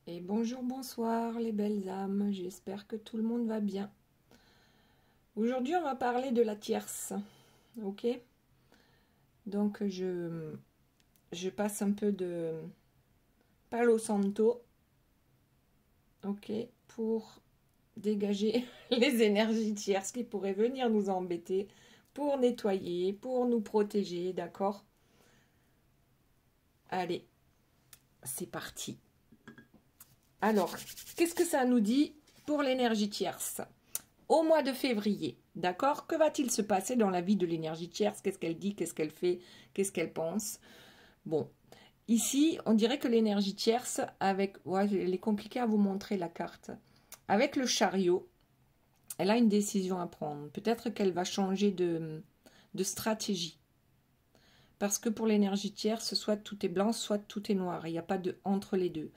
Et bonjour, bonsoir les belles âmes, j'espère que tout le monde va bien. Aujourd'hui on va parler de la tierce, ok? Donc je passe un peu de Palo Santo, ok? Pour dégager les énergies tierces qui pourraient venir nous embêter, pour nettoyer, pour nous protéger, d'accord? Allez, c'est parti. Alors, qu'est-ce que ça nous dit pour l'énergie tierce? Au mois de février, d'accord? Que va-t-il se passer dans la vie de l'énergie tierce? Qu'est-ce qu'elle dit? Qu'est-ce qu'elle fait? Qu'est-ce qu'elle pense? Bon, ici, on dirait que l'énergie tierce, avec... Ouais, il est compliqué à vous montrer la carte. Avec le chariot, elle a une décision à prendre. Peut-être qu'elle va changer de stratégie. Parce que pour l'énergie tierce, soit tout est blanc, soit tout est noir. Il n'y a pas de entre les deux.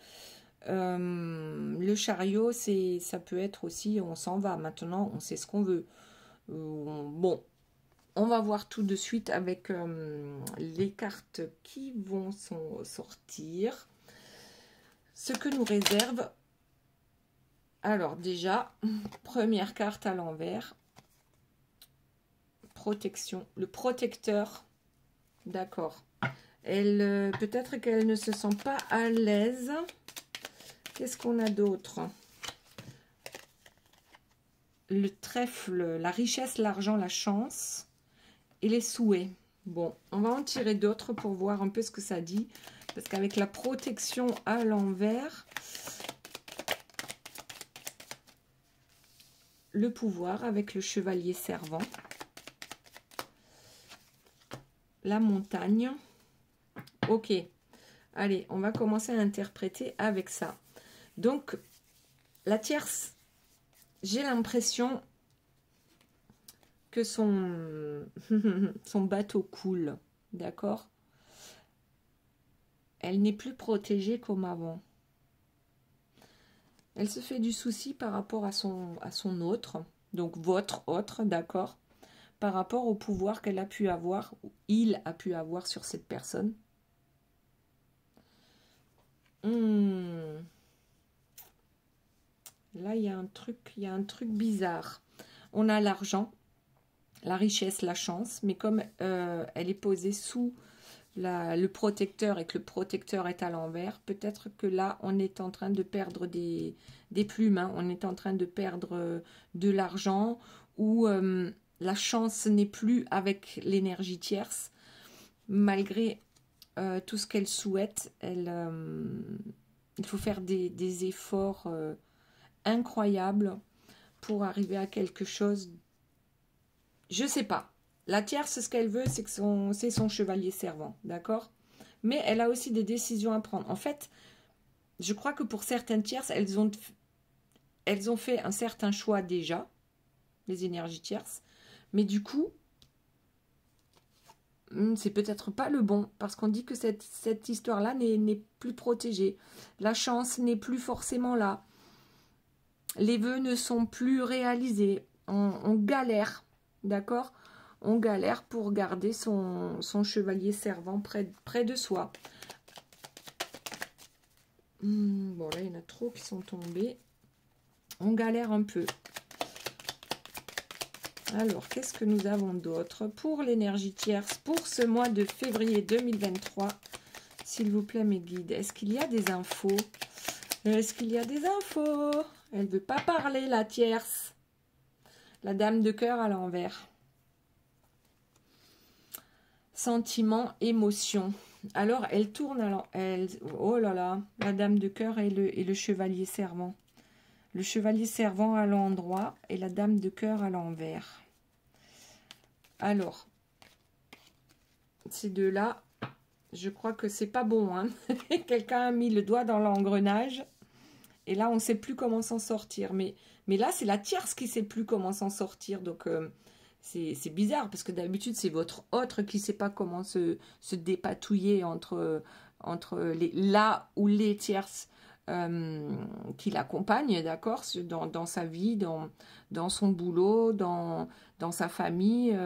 Le chariot, ça peut être aussi, on s'en va. Maintenant, on sait ce qu'on veut. Bon, on va voir tout de suite avec les cartes qui vont sortir. Ce que nous réserve. Alors déjà, première carte à l'envers. Protection. Le protecteur. D'accord. Elle, peut-être qu'elle ne se sent pas à l'aise. Qu'est-ce qu'on a d'autre? Le trèfle, la richesse, l'argent, la chance et les souhaits. Bon, on va en tirer d'autres pour voir un peu ce que ça dit. Parce qu'avec la protection à l'envers, le pouvoir avec le chevalier servant, la montagne. Ok, allez, on va commencer à interpréter avec ça. Donc, la tierce, j'ai l'impression que son bateau coule, d'accord? Elle n'est plus protégée comme avant. Elle se fait du souci par rapport à son autre, donc votre autre, d'accord? Par rapport au pouvoir qu'elle a pu avoir, ou il a pu avoir sur cette personne. Là, il y a un truc bizarre. On a l'argent, la richesse, la chance, mais comme elle est posée sous le protecteur et que le protecteur est à l'envers, peut-être que là, on est en train de perdre des plumes, hein. On est en train de perdre de l'argent ou la chance n'est plus avec l'énergie tierce, malgré tout ce qu'elle souhaite. Il faut faire des efforts incroyables pour arriver à quelque chose. Je sais pas. La tierce, ce qu'elle veut, c'est son chevalier servant, d'accord? Mais elle a aussi des décisions à prendre. En fait, je crois que pour certaines tierces, elles ont fait un certain choix déjà, les énergies tierces. Mais du coup, c'est peut-être pas le bon, parce qu'on dit que cette histoire-là n'est plus protégée. La chance n'est plus forcément là. Les vœux ne sont plus réalisés. On galère, d'accord? On galère pour garder son chevalier servant près de soi. Bon, là, il y en a trop qui sont tombés. On galère un peu. Alors, qu'est-ce que nous avons d'autre pour l'énergie tierce pour ce mois de février 2023? S'il vous plaît, mes guides, est-ce qu'il y a des infos? Est-ce qu'il y a des infos? Elle ne veut pas parler, la tierce. La dame de cœur à l'envers. Sentiment, émotion. Alors, elle tourne, alors, oh là là, la dame de cœur et le chevalier servant. Le chevalier servant à l'endroit et la dame de cœur à l'envers. Alors, ces deux-là, je crois que c'est pas bon, hein. Quelqu'un a mis le doigt dans l'engrenage. Et là, on ne sait plus comment s'en sortir. Mais là, c'est la tierce qui ne sait plus comment s'en sortir. Donc, c'est bizarre parce que d'habitude, c'est votre autre qui ne sait pas comment se dépatouiller entre là ou les tierces qui l'accompagnent, d'accord, dans sa vie, dans son boulot, dans sa famille,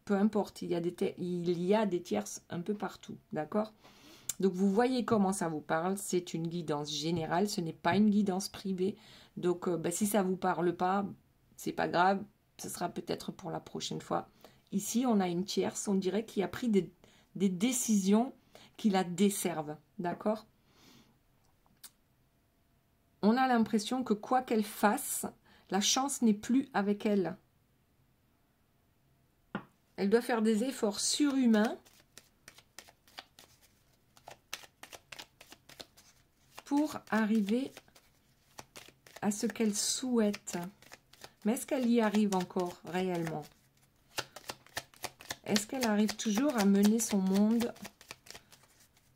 peu importe. Il y a des tierces un peu partout, d'accord. Donc, vous voyez comment ça vous parle. C'est une guidance générale. Ce n'est pas une guidance privée. Donc, si ça ne vous parle pas, c'est pas grave. Ce sera peut-être pour la prochaine fois. Ici, on a une tierce. On dirait qu'il a pris des décisions qui la desservent. D'accord? On a l'impression que quoi qu'elle fasse, la chance n'est plus avec elle. Elle doit faire des efforts surhumains pour arriver à ce qu'elle souhaite. Mais est-ce qu'elle y arrive encore réellement? Est-ce qu'elle arrive toujours à mener son monde?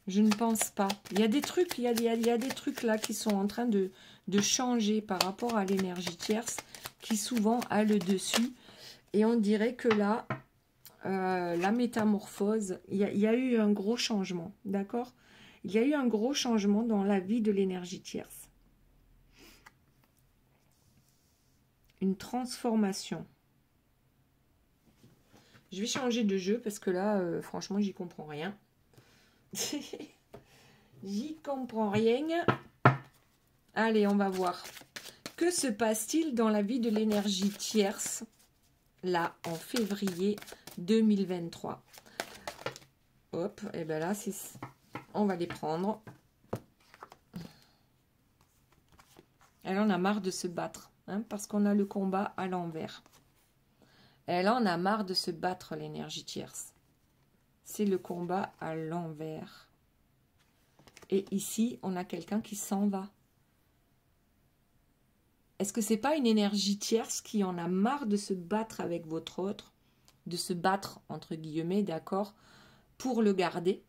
Je ne pense pas. Il y a des trucs, il y a des trucs là qui sont en train de changer par rapport à l'énergie tierce qui souvent a le dessus. Et on dirait que là, la métamorphose, il y a eu un gros changement, d'accord? Il y a eu un gros changement dans la vie de l'énergie tierce. Une transformation. Je vais changer de jeu parce que là, franchement, j'y comprends rien. J'y comprends rien. Allez, on va voir. Que se passe-t-il dans la vie de l'énergie tierce, là, en février 2023? Hop, et bien là, on va les prendre. Elle en a marre de se battre, hein, parce qu'on a le combat à l'envers. Elle en a marre de se battre, l'énergie tierce. C'est le combat à l'envers. Et ici, on a quelqu'un qui s'en va. Est-ce que c'est pas une énergie tierce qui en a marre de se battre avec votre autre, de se battre, entre guillemets, d'accord, pour le garder?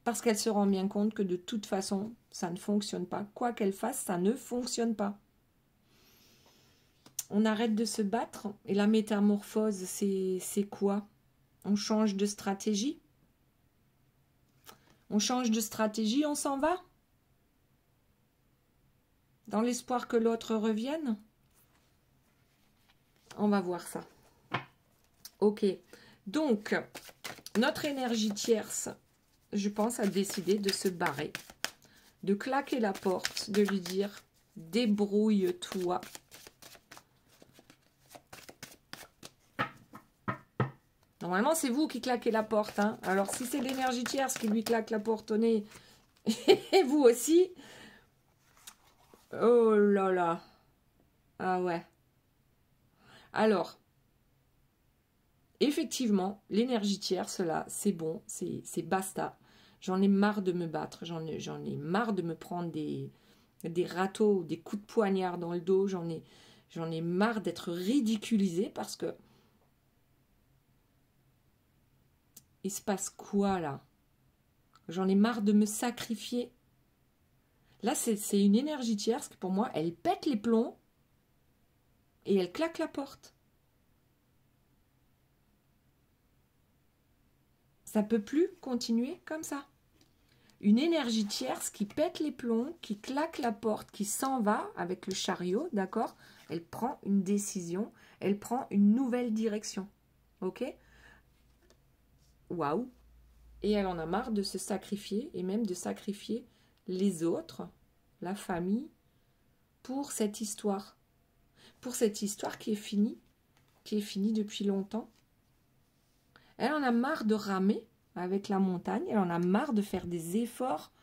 Parce qu'elle se rend bien compte que de toute façon, ça ne fonctionne pas. Quoi qu'elle fasse, ça ne fonctionne pas. On arrête de se battre. Et la métamorphose, c'est quoi? On change de stratégie. On change de stratégie, on s'en va. Dans l'espoir que l'autre revienne. On va voir ça. Ok. Donc, notre énergie tierce, je pense, a décidé de se barrer. De claquer la porte, de lui dire « Débrouille-toi ». Normalement, c'est vous qui claquez la porte. Hein. Alors, si c'est l'énergie tierce qui lui claque la porte au nez, et vous aussi, oh là là. Ah ouais. Alors, effectivement, l'énergie tierce, là, c'est bon, c'est basta. J'en ai marre de me battre, j'en ai marre de me prendre des râteaux, des coups de poignard dans le dos, j'en ai marre d'être ridiculisée parce que il se passe quoi là? J'en ai marre de me sacrifier. Là, c'est une énergie tierce qui, pour moi, elle pète les plombs et elle claque la porte. Ça peut plus continuer comme ça. Une énergie tierce qui pète les plombs, qui claque la porte, qui s'en va avec le chariot, d'accord? Elle prend une décision, elle prend une nouvelle direction. Ok? Waouh! Et elle en a marre de se sacrifier, et même de sacrifier les autres, la famille, pour cette histoire. Pour cette histoire qui est finie depuis longtemps. Elle en a marre de ramer avec la montagne, elle en a marre de faire des efforts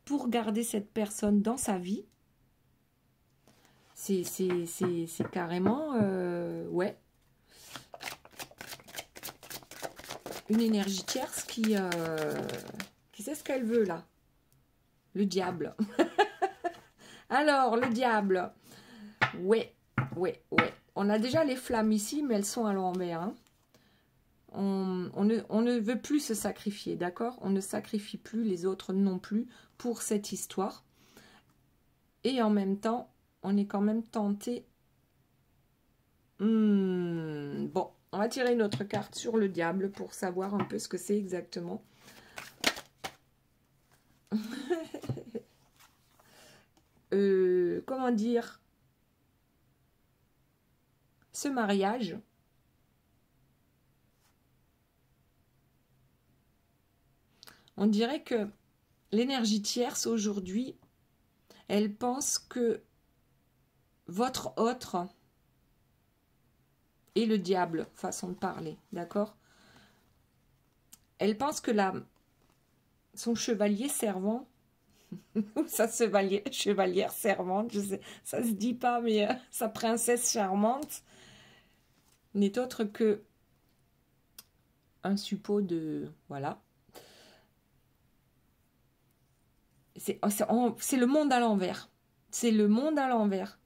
pour garder cette personne dans sa vie. C'est carrément, ouais, une énergie tierce qui sait ce qu'elle veut là. Le diable. Alors, le diable. Ouais. On a déjà les flammes ici, mais elles sont à l'envers. Hein. On ne veut plus se sacrifier, d'accord? On ne sacrifie plus, les autres non plus, pour cette histoire. Et en même temps, on est quand même tenté. Bon, on va tirer une autre carte sur le diable pour savoir un peu ce que c'est exactement. Comment dire? Ce mariage, On dirait que l'énergie tierce aujourd'hui, elle pense que votre autre est le diable, façon de parler, d'accord? Elle pense que son chevalier servant, ou sa chevalière servante, je sais, ça se dit pas, mais sa princesse charmante, n'est autre que un suppôt de... Voilà. C'est le monde à l'envers. C'est le monde à l'envers.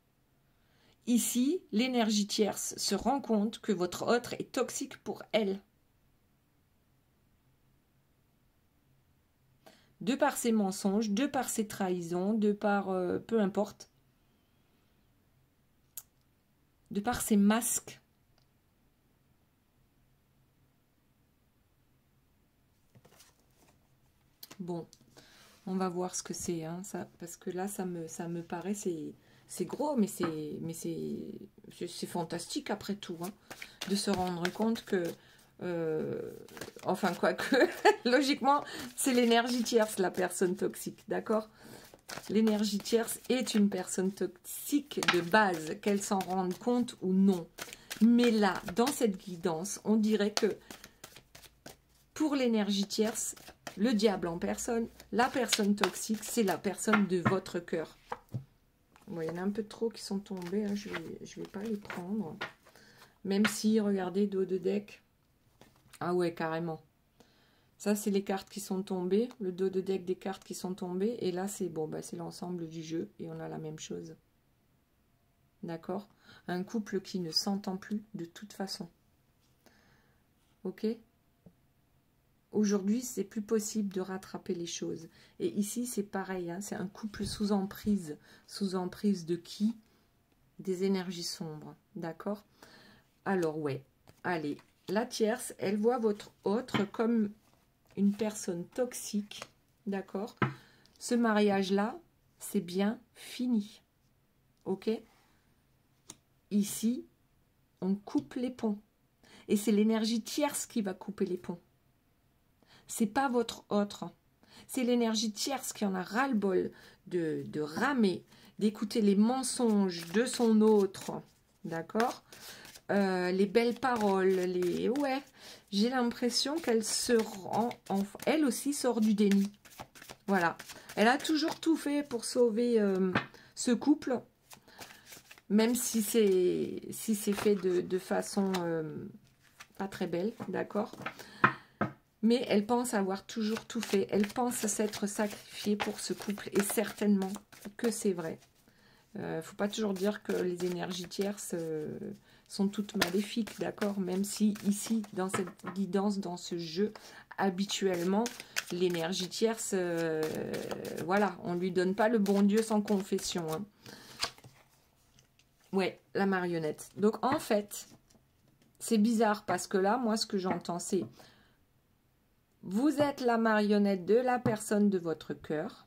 Ici, l'énergie tierce se rend compte que votre autre est toxique pour elle. De par ses mensonges, de par ses trahisons, de par... peu importe. De par ses masques. Bon, on va voir ce que c'est, hein, ça, parce que là, ça me paraît, c'est gros, mais c'est fantastique après tout, hein, de se rendre compte que, enfin, quoique, logiquement, c'est l'énergie tierce, la personne toxique, d'accord? L'énergie tierce est une personne toxique de base, qu'elle s'en rende compte ou non. Mais là, dans cette guidance, on dirait que pour l'énergie tierce, le diable en personne, la personne toxique, c'est la personne de votre cœur. Bon, il y en a un peu trop qui sont tombés, hein, je vais pas les prendre. Même si, regardez, dos de deck. Ah ouais, carrément. Ça, c'est les cartes qui sont tombées, le dos de deck des cartes qui sont tombées. Et là, c'est bon, bah, c'est l'ensemble du jeu et on a la même chose. D'accord? Un couple qui ne s'entend plus de toute façon. Ok? Aujourd'hui, c'est plus possible de rattraper les choses. Et ici, c'est pareil, hein, c'est un couple sous emprise. Sous emprise de qui? Des énergies sombres, d'accord? Alors, ouais, allez. La tierce, elle voit votre autre comme une personne toxique, d'accord? Ce mariage-là, c'est bien fini, ok? Ici, on coupe les ponts. Et c'est l'énergie tierce qui va couper les ponts. C'est pas votre autre. C'est l'énergie tierce qui en a ras-le-bol de ramer, d'écouter les mensonges de son autre. D'accord? Les belles paroles, ouais, j'ai l'impression qu'elle elle aussi sort du déni. Voilà. Elle a toujours tout fait pour sauver ce couple, même si c'est fait de façon pas très belle, d'accord? Mais elle pense avoir toujours tout fait. Elle pense s'être sacrifiée pour ce couple. Et certainement que c'est vrai. Faut pas toujours dire que les énergies tierces sont toutes maléfiques, d'accord? Même si ici, dans cette guidance, dans ce jeu, habituellement, l'énergie tierce, voilà, on lui donne pas le bon Dieu sans confession. Hein. Ouais, la marionnette. Donc en fait, c'est bizarre parce que là, moi, ce que j'entends, c'est... Vous êtes la marionnette de la personne de votre cœur.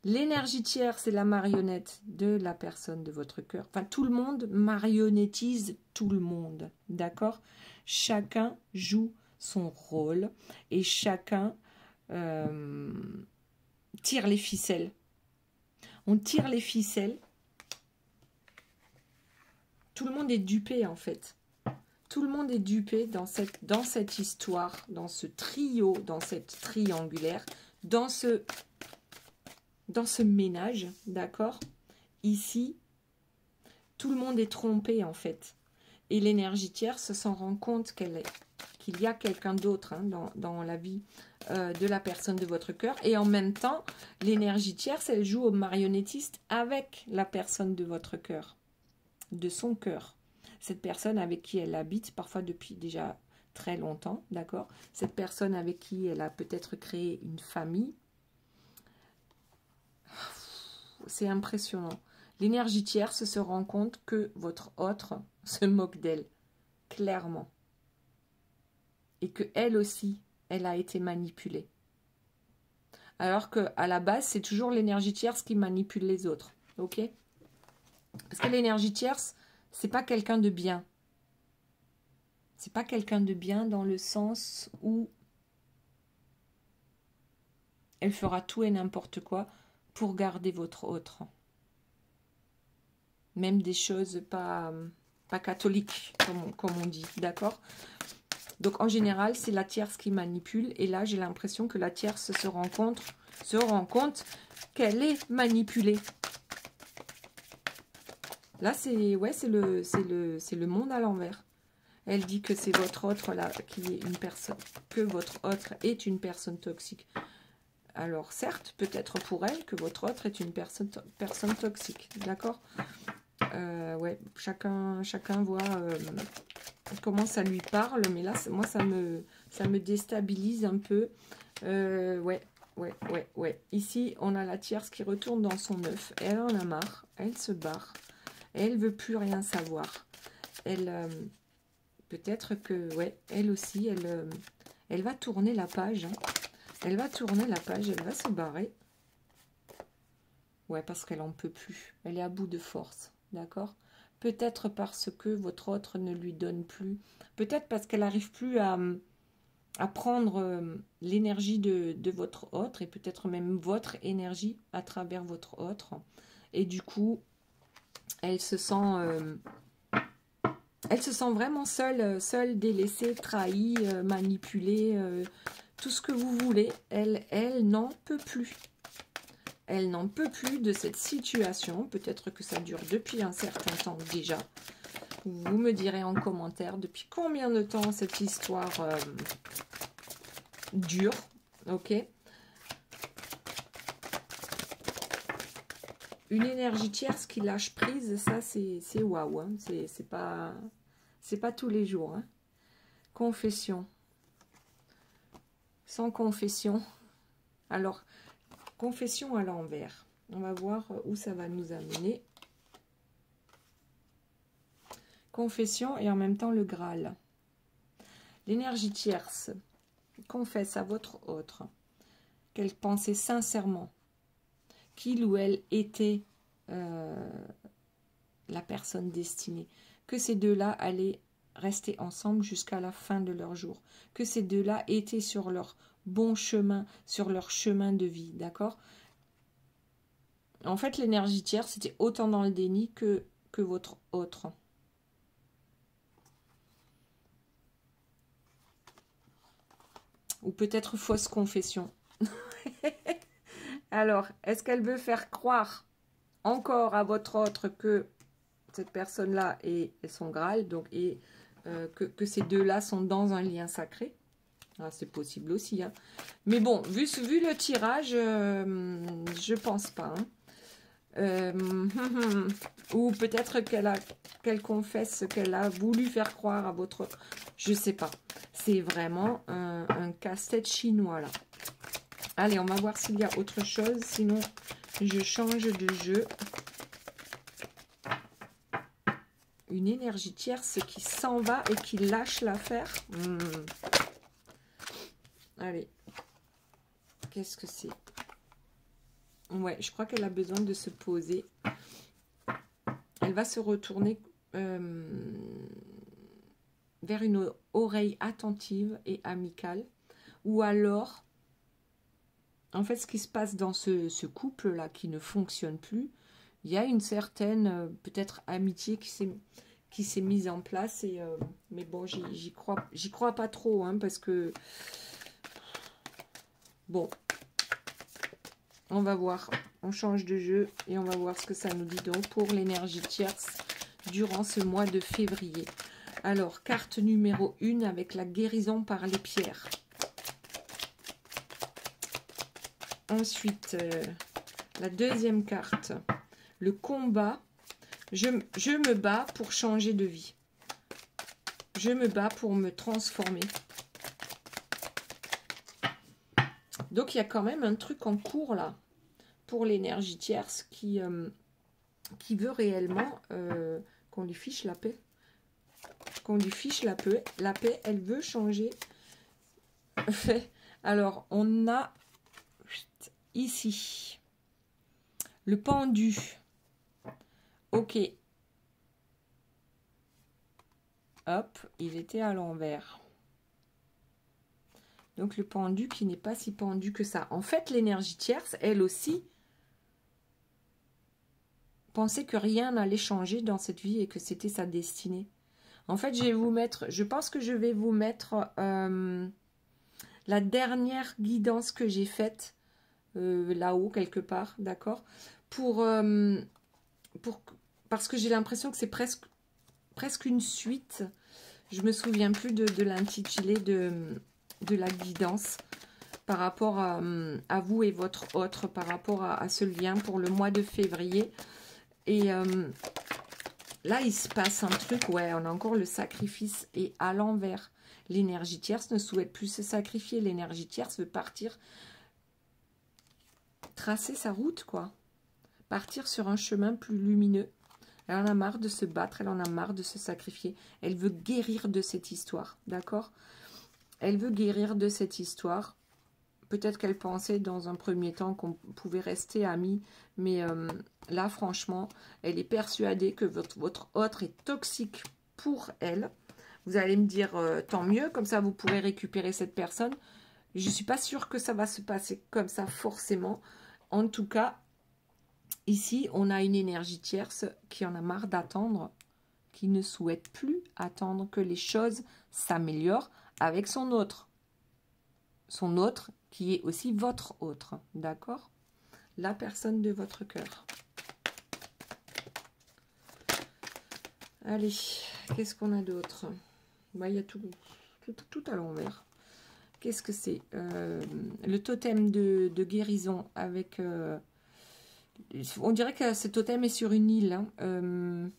L'énergie tierce, c'est la marionnette de la personne de votre cœur. Enfin, tout le monde marionnettise tout le monde. D'accord? Chacun joue son rôle et chacun tire les ficelles. On tire les ficelles. Tout le monde est dupé, en fait. Tout le monde est dupé dans cette histoire, dans ce trio, dans cette triangulaire, dans ce ménage, d'accord? Ici, tout le monde est trompé, en fait. Et l'énergie tierce s'en rend compte qu'il y a quelqu'un d'autre hein, dans la vie de la personne de votre cœur. Et en même temps, l'énergie tierce, elle joue au marionnettiste avec la personne de votre cœur, de son cœur. Cette personne avec qui elle habite, parfois depuis déjà très longtemps, d'accord? Cette personne avec qui elle a peut-être créé une famille. C'est impressionnant. L'énergie tierce se rend compte que votre autre se moque d'elle, clairement. Et que elle aussi, elle a été manipulée. Alors qu'à la base, c'est toujours l'énergie tierce qui manipule les autres, ok? Parce que l'énergie tierce, c'est pas quelqu'un de bien. C'est pas quelqu'un de bien dans le sens où elle fera tout et n'importe quoi pour garder votre autre. Même des choses pas catholiques, comme on dit, d'accord? Donc en général, c'est la tierce qui manipule. Et là, j'ai l'impression que la tierce se rend compte qu'elle est manipulée. Là, c'est le monde à l'envers. Elle dit que c'est votre autre là qui est une personne, que votre autre est une personne toxique. Alors certes, peut-être pour elle que votre autre est une personne toxique, d'accord? Ouais, chacun voit comment ça lui parle, mais là, moi, ça me déstabilise un peu. Ouais. Ici, on a la tierce qui retourne dans son œuf. Elle en a marre, elle se barre. Elle veut plus rien savoir. Elle, peut-être que, ouais, elle aussi, elle va tourner la page. Hein. Elle va tourner la page, elle va se barrer. Ouais, parce qu'elle en peut plus. Elle est à bout de force, d'accord? Peut-être parce que votre autre ne lui donne plus. Peut-être parce qu'elle n'arrive plus à prendre l'énergie de votre autre et peut-être même votre énergie à travers votre autre. Et du coup, elle se sent vraiment seule, délaissée, trahie, manipulée, tout ce que vous voulez. Elle n'en peut plus. Elle n'en peut plus de cette situation. Peut-être que ça dure depuis un certain temps déjà. Vous me direz en commentaire depuis combien de temps cette histoire dure. Ok. Une énergie tierce qui lâche prise, ça c'est waouh. Hein. C'est pas tous les jours. Hein. Confession. Sans confession. Alors, confession à l'envers. On va voir où ça va nous amener. Confession et en même temps le Graal. L'énergie tierce confesse à votre autre qu'elle pensait sincèrement qu'il ou elle était la personne destinée, que ces deux-là allaient rester ensemble jusqu'à la fin de leur jour, que ces deux-là étaient sur leur bon chemin, sur leur chemin de vie, d'accord? En fait, l'énergie tierce, c'était autant dans le déni que votre autre. Ou peut-être fausse confession. Alors, est-ce qu'elle veut faire croire encore à votre autre que cette personne-là est son Graal, donc, et que ces deux-là sont dans un lien sacré? Ah, c'est possible aussi. Hein. Mais bon, vu le tirage, je pense pas. Hein. Ou peut-être qu'elle confesse qu'elle a voulu faire croire à votre... Je sais pas. C'est vraiment un casse-tête chinois, là. Allez, on va voir s'il y a autre chose. Sinon, je change de jeu. Une énergie tierce qui s'en va et qui lâche l'affaire. Allez. Qu'est-ce que c'est? Ouais, je crois qu'elle a besoin de se poser. Elle va se retourner vers une oreille attentive et amicale. Ou alors, en fait, ce qui se passe dans ce couple-là qui ne fonctionne plus, il y a une certaine, peut-être, amitié qui s'est mise en place. Et, mais bon, j'y crois pas trop, hein, parce que... Bon, on va voir. On change de jeu et on va voir ce que ça nous dit donc pour l'énergie tierce durant ce mois de février. Alors, carte numéro 1 avec la guérison par les pierres. Ensuite, la deuxième carte, le combat. Je me bats pour changer de vie. Je me bats pour me transformer. Donc, il y a quand même un truc en cours là, pour l'énergie tierce qui veut réellement qu'on lui fiche la paix. Qu'on lui fiche la paix, elle veut changer. Alors, on a ici le pendu. Ok. Hop, il était à l'envers. Donc le pendu qui n'est pas si pendu que ça. En fait, l'énergie tierce, elle aussi, pensait que rien n'allait changer dans cette vie et que c'était sa destinée. En fait, je vais vous mettre, je pense que je vais vous mettre la dernière guidance que j'ai faite là-haut, quelque part, d'accord, parce que j'ai l'impression que c'est presque une suite. Je me souviens plus de l'intitulé de la guidance par rapport à vous et votre autre, par rapport à ce lien pour le mois de février. Et là, il se passe un truc, ouais, on a encore le sacrifice et à l'envers. L'énergie tierce ne souhaite plus se sacrifier. L'énergie tierce veut partir, tracer sa route, quoi. Partir sur un chemin plus lumineux. Elle en a marre de se battre, elle en a marre de se sacrifier. Elle veut guérir de cette histoire, d'accord? Elle veut guérir de cette histoire. Peut-être qu'elle pensait dans un premier temps qu'on pouvait rester amis, mais là, franchement, elle est persuadée que votre autre est toxique pour elle. Vous allez me dire, tant mieux, comme ça vous pourrez récupérer cette personne. Je ne suis pas sûre que ça va se passer comme ça forcément. En tout cas, ici, on a une énergie tierce qui en a marre d'attendre, qui ne souhaite plus attendre que les choses s'améliorent avec son autre. Son autre qui est aussi votre autre, d'accord? La personne de votre cœur. Allez, qu'est-ce qu'on a d'autre? Bah, il y a tout à l'envers. Qu'est-ce que c'est? Le totem de guérison avec... on dirait que ce totem est sur une île. Hein.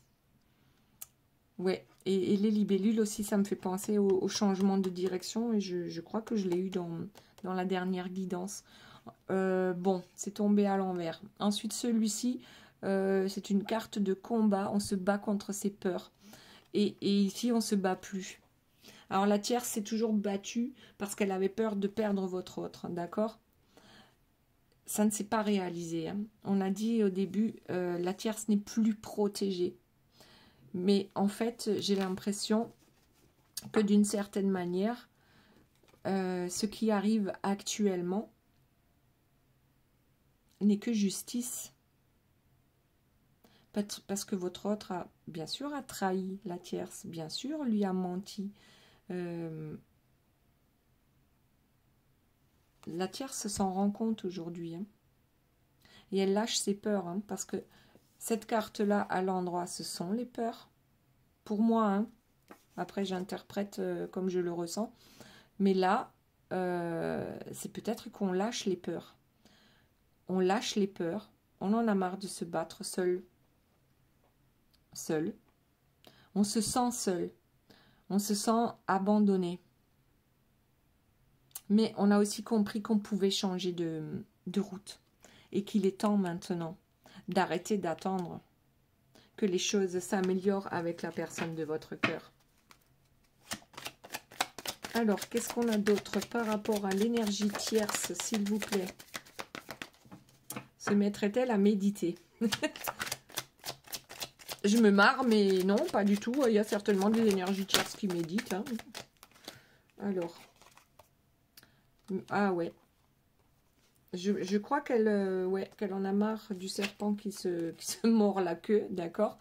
Ouais, et les libellules aussi, ça me fait penser au changement de direction. Et je crois que je l'ai eu dans la dernière guidance. Bon, c'est tombé à l'envers. Ensuite, celui-ci, c'est une carte de combat. On se bat contre ses peurs. Et ici, on ne se bat plus. Alors, la tierce s'est toujours battue parce qu'elle avait peur de perdre votre autre. D'accord? Ça ne s'est pas réalisé. Hein. On a dit au début, la tierce n'est plus protégée. Mais en fait, j'ai l'impression que d'une certaine manière, ce qui arrive actuellement n'est que justice. Parce que votre autre, bien sûr, a trahi la tierce, bien sûr, lui a menti. La tierce s'en rend compte aujourd'hui. Hein. Et elle lâche ses peurs, hein, parce que cette carte-là, à l'endroit, ce sont les peurs. Pour moi, hein. Après, j'interprète comme je le ressens. Mais là, c'est peut-être qu'on lâche les peurs. On lâche les peurs. On en a marre de se battre seul. Seul. On se sent seul. On se sent abandonné. Mais on a aussi compris qu'on pouvait changer de route. Et qu'il est temps maintenant d'arrêter d'attendre que les choses s'améliorent avec la personne de votre cœur. Alors, qu'est-ce qu'on a d'autre par rapport à l'énergie tierce, s'il vous plaît? Se mettrait-elle à méditer? Je me marre, mais non, pas du tout. Il y a certainement des énergies tierces qui méditent. Hein. Alors. Ah ouais. Je crois qu'elle qu'elle en a marre du serpent qui se mord la queue, d'accord.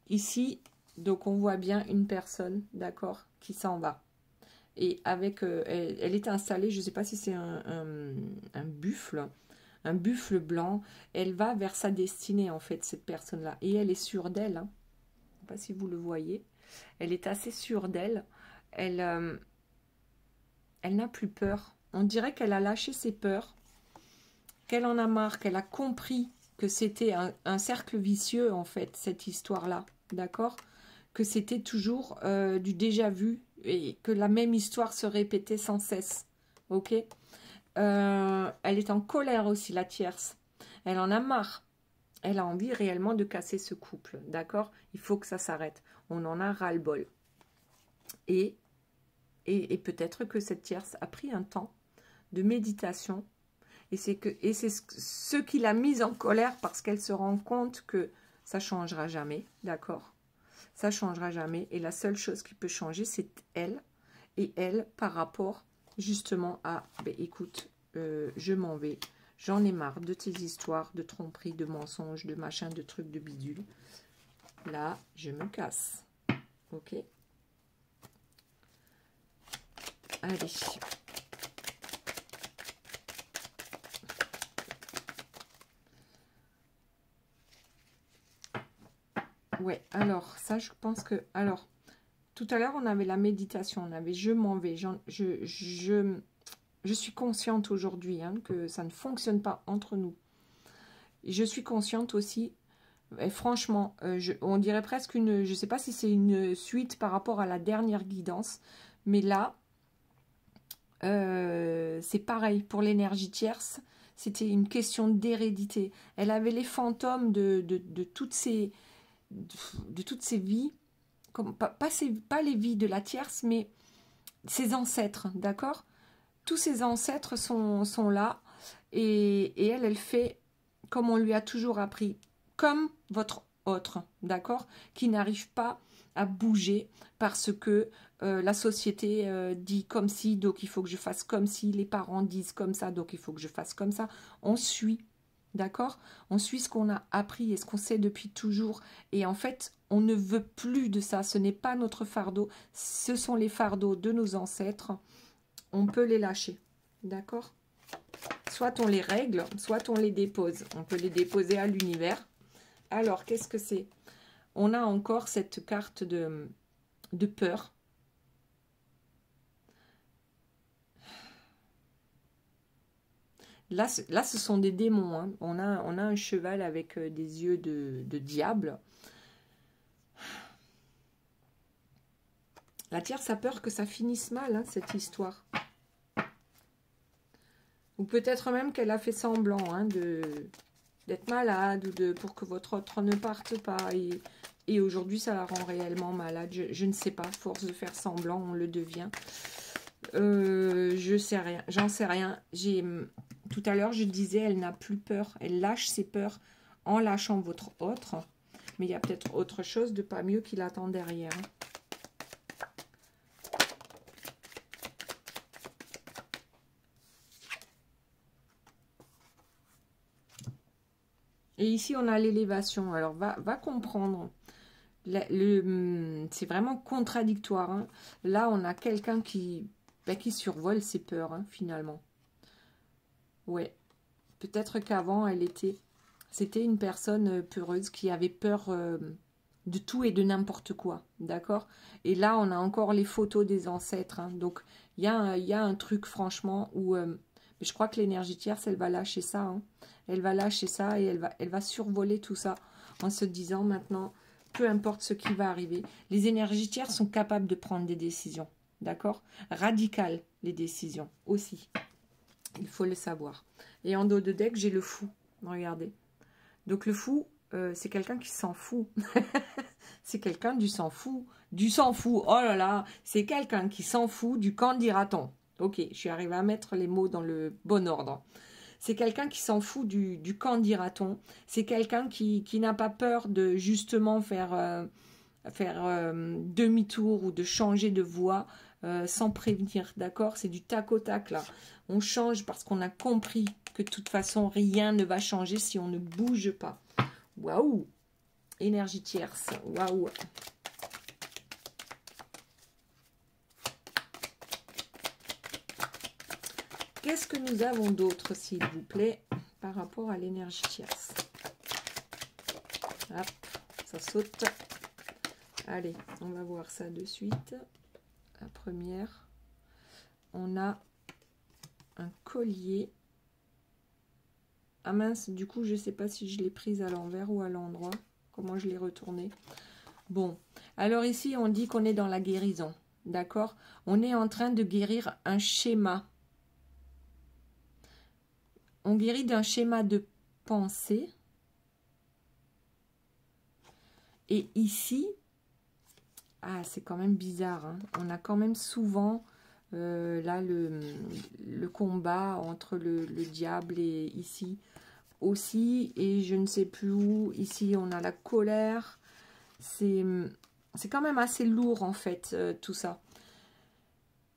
Ici, donc on voit bien une personne, d'accord, qui s'en va. Et avec, elle est installée, je ne sais pas si c'est un buffle blanc. Elle va vers sa destinée, en fait, cette personne-là. Et elle est sûre d'elle. Hein. Je ne sais pas si vous le voyez. Elle est assez sûre d'elle. Elle n'a plus peur. On dirait qu'elle a lâché ses peurs, qu'elle en a marre, qu'elle a compris que c'était un cercle vicieux, en fait, cette histoire-là, d'accord? Que c'était toujours du déjà-vu et que la même histoire se répétait sans cesse, ok? Elle est en colère aussi, la tierce. Elle en a marre. Elle a envie réellement de casser ce couple, d'accord? Il faut que ça s'arrête. On en a ras-le-bol. Et peut-être que cette tierce a pris un temps de méditation et c'est ce qui l'a mise en colère parce qu'elle se rend compte que ça changera jamais, d'accord? Ça changera jamais et la seule chose qui peut changer c'est elle et elle par rapport justement à, ben, écoute, je m'en vais, j'en ai marre de tes histoires de tromperie, de mensonges, de machin, de trucs, de bidule. Là, je me casse. Ok? Allez. Ouais, alors, ça, je pense que... Alors, tout à l'heure, on avait la méditation, on avait « je m'en vais ». Je suis consciente aujourd'hui hein, que ça ne fonctionne pas entre nous. Et je suis consciente aussi, et franchement, on dirait presque une... Je ne sais pas si c'est une suite par rapport à la dernière guidance, mais là, c'est pareil pour l'énergie tierce. C'était une question d'hérédité. Elle avait les fantômes de toutes ces vies, comme, pas les vies de la tierce, mais ses ancêtres, d'accord? Tous ses ancêtres sont là, et elle fait comme on lui a toujours appris, comme votre autre, d'accord? Qui n'arrive pas à bouger parce que la société dit comme si, donc il faut que je fasse comme si, les parents disent comme ça, donc il faut que je fasse comme ça. On suit, d'accord? On suit ce qu'on a appris et ce qu'on sait depuis toujours. Et en fait, on ne veut plus de ça. Ce n'est pas notre fardeau. Ce sont les fardeaux de nos ancêtres. On peut les lâcher, d'accord? Soit on les règle, soit on les dépose. On peut les déposer à l'univers. Alors, qu'est-ce que c'est? On a encore cette carte de peur. Là, ce sont des démons. Hein. On a un cheval avec des yeux de diable. La tierce a peur que ça finisse mal, hein, cette histoire. Ou peut-être même qu'elle a fait semblant hein, d'être malade ou pour que votre autre ne parte pas. Et aujourd'hui, ça la rend réellement malade. Je ne sais pas, force de faire semblant, on le devient. Je sais rien, j'en sais rien. Tout à l'heure, je disais, elle n'a plus peur. Elle lâche ses peurs en lâchant votre autre. Mais il y a peut-être autre chose de pas mieux qui l'attend derrière. Et ici, on a l'élévation. Alors, va comprendre. C'est vraiment contradictoire. Hein. Là, on a quelqu'un qui survole ses peurs, hein, finalement. Ouais. Peut-être qu'avant, c'était une personne peureuse qui avait peur de tout et de n'importe quoi. D'accord? Et là, on a encore les photos des ancêtres. Hein. Donc, il y a un truc, franchement, où... je crois que l'énergie tierce, elle va lâcher ça. Hein. Elle va lâcher ça et elle va survoler tout ça en se disant maintenant, peu importe ce qui va arriver, les énergies tierces sont capables de prendre des décisions. D'accord? Radicales, les décisions aussi. Il faut le savoir. Et en dos de deck, j'ai le fou. Regardez. Donc le fou, c'est quelqu'un qui s'en fout. C'est quelqu'un du s'en fout. Du s'en fout. Oh là là. C'est quelqu'un qui s'en fout du qu'en dira-t-on. Ok, je suis arrivée à mettre les mots dans le bon ordre. C'est quelqu'un qui s'en fout du qu'en dira-t-on. C'est quelqu'un qui n'a pas peur de justement faire demi-tour ou de changer de voie sans prévenir. D'accord? C'est du tac au tac là. On change parce qu'on a compris que de toute façon, rien ne va changer si on ne bouge pas. Waouh! Énergie tierce. Waouh! Qu'est-ce que nous avons d'autre, s'il vous plaît, par rapport à l'énergie tierce? Hop, ça saute. Allez, on va voir ça de suite. La première, on a un collier. Ah mince, du coup, je ne sais pas si je l'ai prise à l'envers ou à l'endroit. Comment je l'ai retournée. Bon, alors ici, on dit qu'on est dans la guérison. D'accord? On est en train de guérir un schéma. On guérit d'un schéma de pensée. Et ici, ah, c'est quand même bizarre. Hein. On a quand même souvent là le combat entre le diable et ici aussi. Et je ne sais plus où. Ici, on a la colère. C'est quand même assez lourd en fait, tout ça.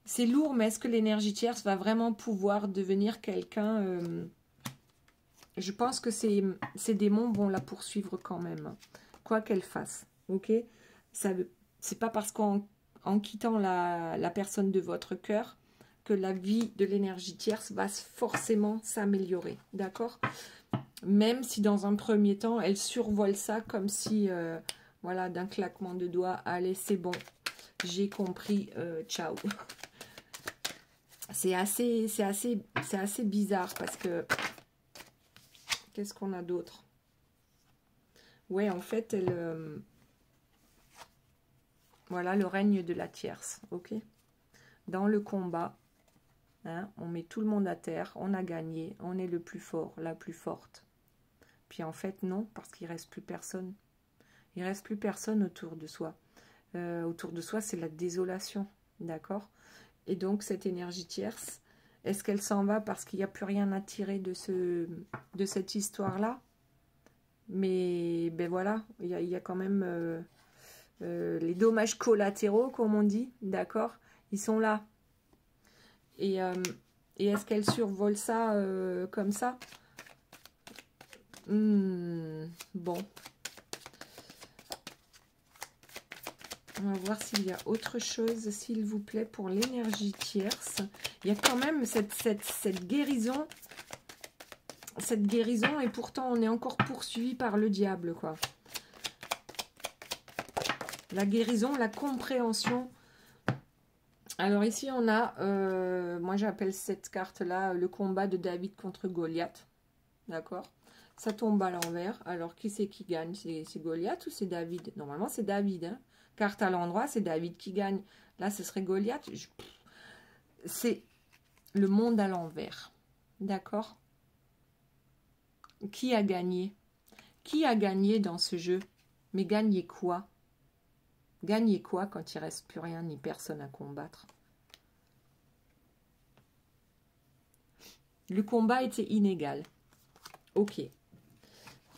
C'est lourd, mais est-ce que l'énergie tierce va vraiment pouvoir devenir quelqu'un Je pense que ces démons vont la poursuivre quand même, quoi qu'elle fasse. Ok, c'est pas parce qu'en quittant la personne de votre cœur que la vie de l'énergie tierce va forcément s'améliorer. D'accord? Même si dans un premier temps, elle survole ça comme si, voilà, d'un claquement de doigts, allez, c'est bon, j'ai compris, ciao. C'est assez bizarre parce que... Qu'est-ce qu'on a d'autre? Ouais, en fait, elle... voilà, le règne de la tierce, ok? Dans le combat, hein, on met tout le monde à terre, on a gagné, on est le plus fort, la plus forte. Puis en fait, non, parce qu'il ne reste plus personne. Il ne reste plus personne autour de soi. Autour de soi, c'est la désolation, d'accord? Et donc, cette énergie tierce, est-ce qu'elle s'en va parce qu'il n'y a plus rien à tirer de cette histoire-là? Mais ben voilà, il y a quand même les dommages collatéraux, comme on dit, d'accord? Ils sont là. Et est-ce qu'elle survole ça comme ça? Bon. On va voir s'il y a autre chose, s'il vous plaît, pour l'énergie tierce. Il y a quand même cette guérison. Cette guérison, et pourtant, on est encore poursuivi par le diable, quoi. La guérison, la compréhension. Alors ici, on a, moi j'appelle cette carte-là, le combat de David contre Goliath. D'accord? Ça tombe à l'envers. Alors, qui c'est qui gagne? C'est Goliath ou c'est David? Normalement, c'est David, hein. Carte à l'endroit, c'est David qui gagne. Là, ce serait Goliath. C'est le monde à l'envers. D'accord? Qui a gagné? Qui a gagné dans ce jeu? Mais gagner quoi? Gagner quoi quand il ne reste plus rien ni personne à combattre? Le combat était inégal. Ok.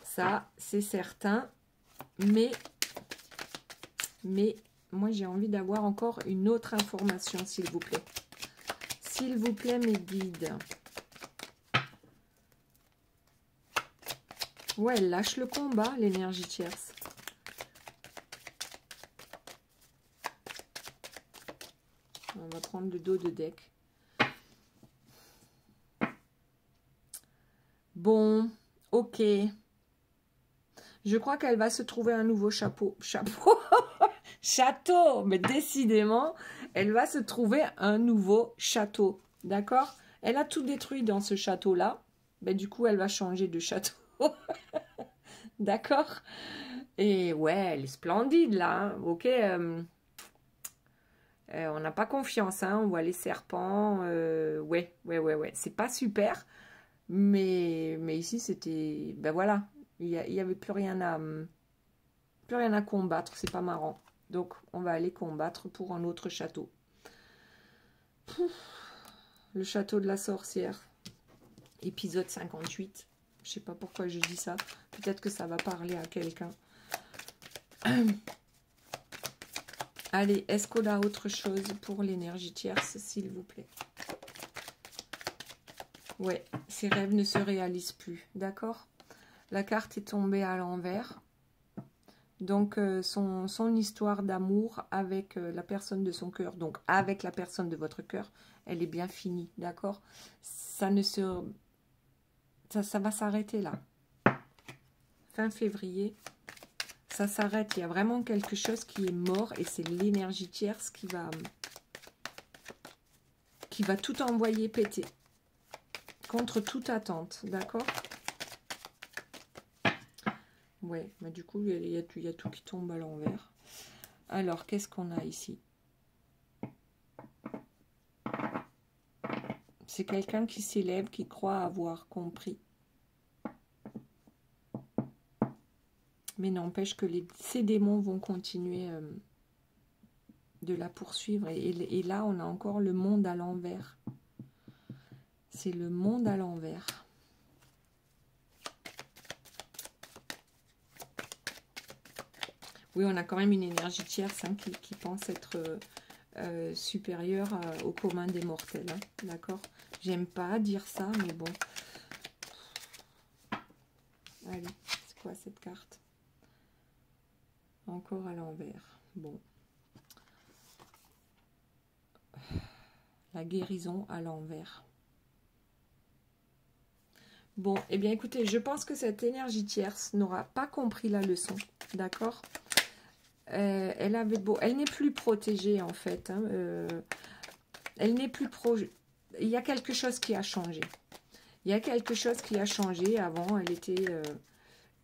Ça, c'est certain. Mais moi, j'ai envie d'avoir encore une autre information, s'il vous plaît. S'il vous plaît, mes guides. Ouais, elle lâche le combat, l'énergie tierce. On va prendre le dos de deck. Bon, ok. Je crois qu'elle va se trouver un nouveau chapeau. Château, mais décidément, elle va se trouver un nouveau château. D'accord? Elle a tout détruit dans ce château-là. Ben, du coup, elle va changer de château. D'accord? Et ouais, elle est splendide, là. Hein. Ok. On n'a pas confiance, hein. On voit les serpents. Ouais. C'est pas super. Mais ici, c'était... Ben voilà. Il y avait plus rien à combattre. C'est pas marrant. Donc, on va aller combattre pour un autre château. Le château de la sorcière. Épisode 58. Je sais pas pourquoi je dis ça. Peut-être que ça va parler à quelqu'un. Allez, est-ce qu'on a autre chose pour l'énergie tierce, s'il vous plaît? Ouais, ces rêves ne se réalisent plus. D'accord? La carte est tombée à l'envers. Donc, son histoire d'amour avec la personne de son cœur, donc avec la personne de votre cœur, elle est bien finie, d'accord? Ça va s'arrêter là. Fin février, ça s'arrête. Il y a vraiment quelque chose qui est mort et c'est l'énergie tierce qui va tout envoyer péter. Contre toute attente, d'accord? Ouais, mais du coup, il y a tout qui tombe à l'envers. Alors, qu'est-ce qu'on a ici? C'est quelqu'un qui s'élève, qui croit avoir compris. Mais n'empêche que ces démons vont continuer de la poursuivre. Et là, on a encore le monde à l'envers. C'est le monde à l'envers. Oui, on a quand même une énergie tierce hein, qui pense être supérieur au commun des mortels. Hein, d'accord? J'aime pas dire ça, mais bon. Allez, c'est quoi cette carte? Encore à l'envers. Bon. La guérison à l'envers. Bon, eh bien écoutez, je pense que cette énergie tierce n'aura pas compris la leçon, d'accord? Elle n'est plus protégée en fait. Hein, elle n'est plus Il y a quelque chose qui a changé. Il y a quelque chose qui a changé. Avant,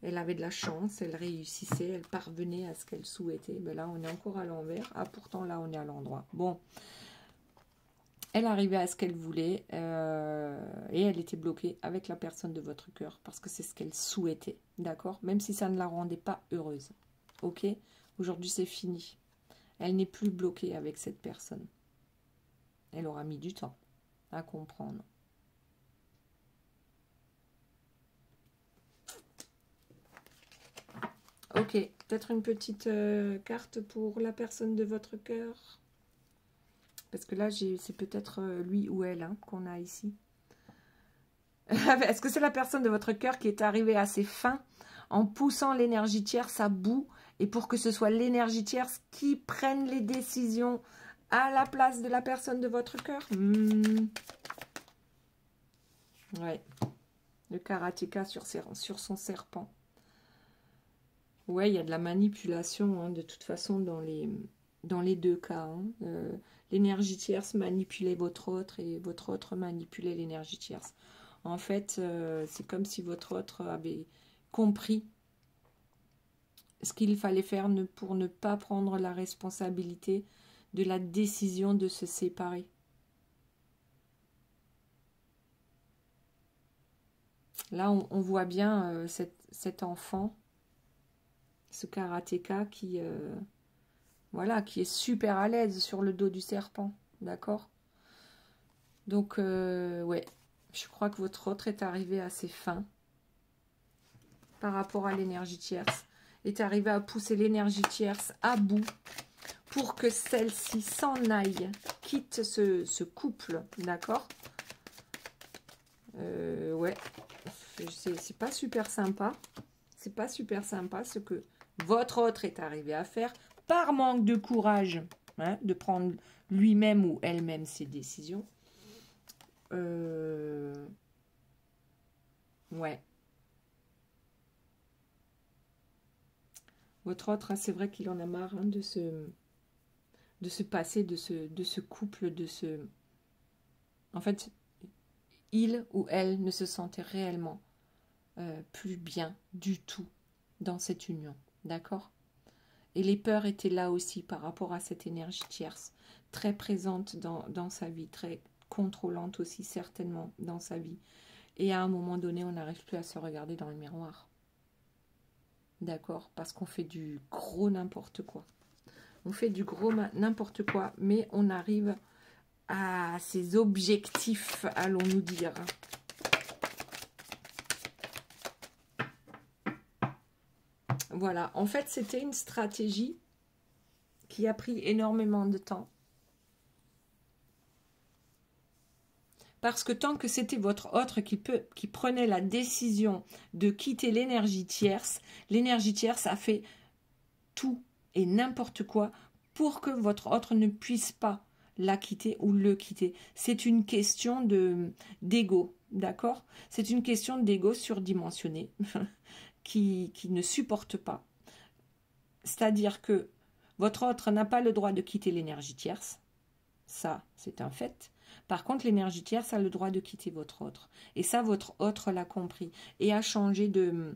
elle avait de la chance, elle réussissait, elle parvenait à ce qu'elle souhaitait. Mais là, on est encore à l'envers. Ah, pourtant là, on est à l'endroit. Bon. Elle arrivait à ce qu'elle voulait et elle était bloquée avec la personne de votre cœur parce que c'est ce qu'elle souhaitait, d'accord? Même si ça ne la rendait pas heureuse, ok? Aujourd'hui, c'est fini. Elle n'est plus bloquée avec cette personne. Elle aura mis du temps à comprendre. Ok, peut-être une petite carte pour la personne de votre cœur. Parce que là, c'est peut-être lui ou elle hein, qu'on a ici. Est-ce que c'est la personne de votre cœur qui est arrivée à ses fins en poussant l'énergie tierce à bout et pour que ce soit l'énergie tierce qui prenne les décisions à la place de la personne de votre cœur? Ouais. Le karatéka sur son serpent. Ouais, il y a de la manipulation hein, de toute façon dans les deux cas. Hein. L'énergie tierce manipulait votre autre et votre autre manipulait l'énergie tierce. En fait, c'est comme si votre autre avait compris ce qu'il fallait faire pour ne pas prendre la responsabilité de la décision de se séparer. Là, on voit bien cet enfant, ce karatéka qui... voilà, qui est super à l'aise sur le dos du serpent, d'accord? Donc, ouais, je crois que votre autre est arrivé à ses fins par rapport à l'énergie tierce, est arrivé à pousser l'énergie tierce à bout pour que celle-ci s'en aille, quitte ce couple, d'accord? Ouais, c'est pas super sympa, c'est pas super sympa ce que votre autre est arrivé à faire, par manque de courage, hein, de prendre lui-même ou elle-même ses décisions. Ouais. Votre autre, c'est vrai qu'il en a marre hein, de se passer de ce couple, En fait, il ou elle ne se sentait réellement plus bien du tout dans cette union. D'accord ? Et les peurs étaient là aussi par rapport à cette énergie tierce, très présente dans sa vie, très contrôlante aussi certainement dans sa vie. Et à un moment donné, on n'arrive plus à se regarder dans le miroir. D'accord? Parce qu'on fait du gros n'importe quoi. On fait du gros n'importe quoi, mais on arrive à ses objectifs, allons-nous dire. Voilà, en fait, c'était une stratégie qui a pris énormément de temps. Parce que tant que c'était votre autre qui prenait la décision de quitter l'énergie tierce a fait tout et n'importe quoi pour que votre autre ne puisse pas la quitter ou le quitter. C'est une question d'ego, d'accord? C'est une question d'ego surdimensionné qui ne supporte pas. C'est-à-dire que votre autre n'a pas le droit de quitter l'énergie tierce. Ça, c'est un fait. Par contre, l'énergie tierce a le droit de quitter votre autre. Et ça, votre autre l'a compris et a changé de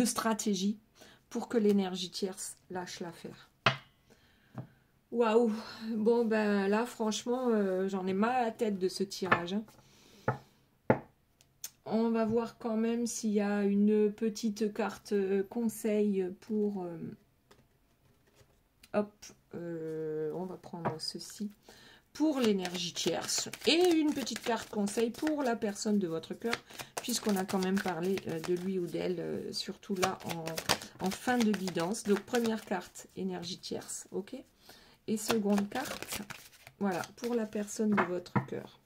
stratégie pour que l'énergie tierce lâche l'affaire. Waouh! Bon, ben là, franchement, j'en ai mal à la tête de ce tirage. On va voir quand même s'il y a une petite carte conseil pour... hop, on va prendre ceci. Pour l'énergie tierce et une petite carte conseil pour la personne de votre cœur, puisqu'on a quand même parlé de lui ou d'elle, surtout là en fin de guidance. Donc première carte, énergie tierce, ok. Et seconde carte, voilà, pour la personne de votre cœur.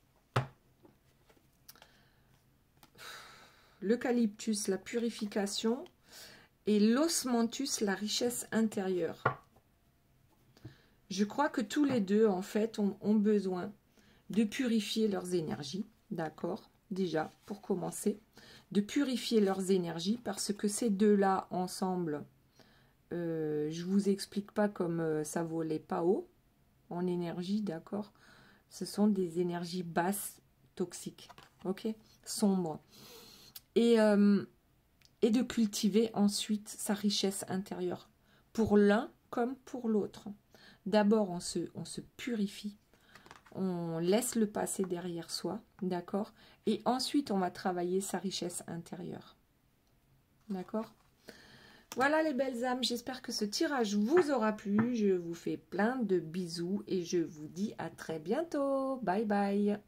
L'eucalyptus, la purification, et l'osmanthus, la richesse intérieure. Je crois que tous les deux, en fait, ont besoin de purifier leurs énergies, d'accord? Déjà, pour commencer, de purifier leurs énergies, parce que ces deux-là, ensemble, je vous explique pas comme ça volait pas haut, en énergie, d'accord? Ce sont des énergies basses, toxiques, ok? Sombres. Et de cultiver ensuite sa richesse intérieure, pour l'un comme pour l'autre. D'abord, on se purifie, on laisse le passé derrière soi, d'accord? Et ensuite, on va travailler sa richesse intérieure. D'accord? Voilà les belles âmes, j'espère que ce tirage vous aura plu. Je vous fais plein de bisous et je vous dis à très bientôt. Bye bye.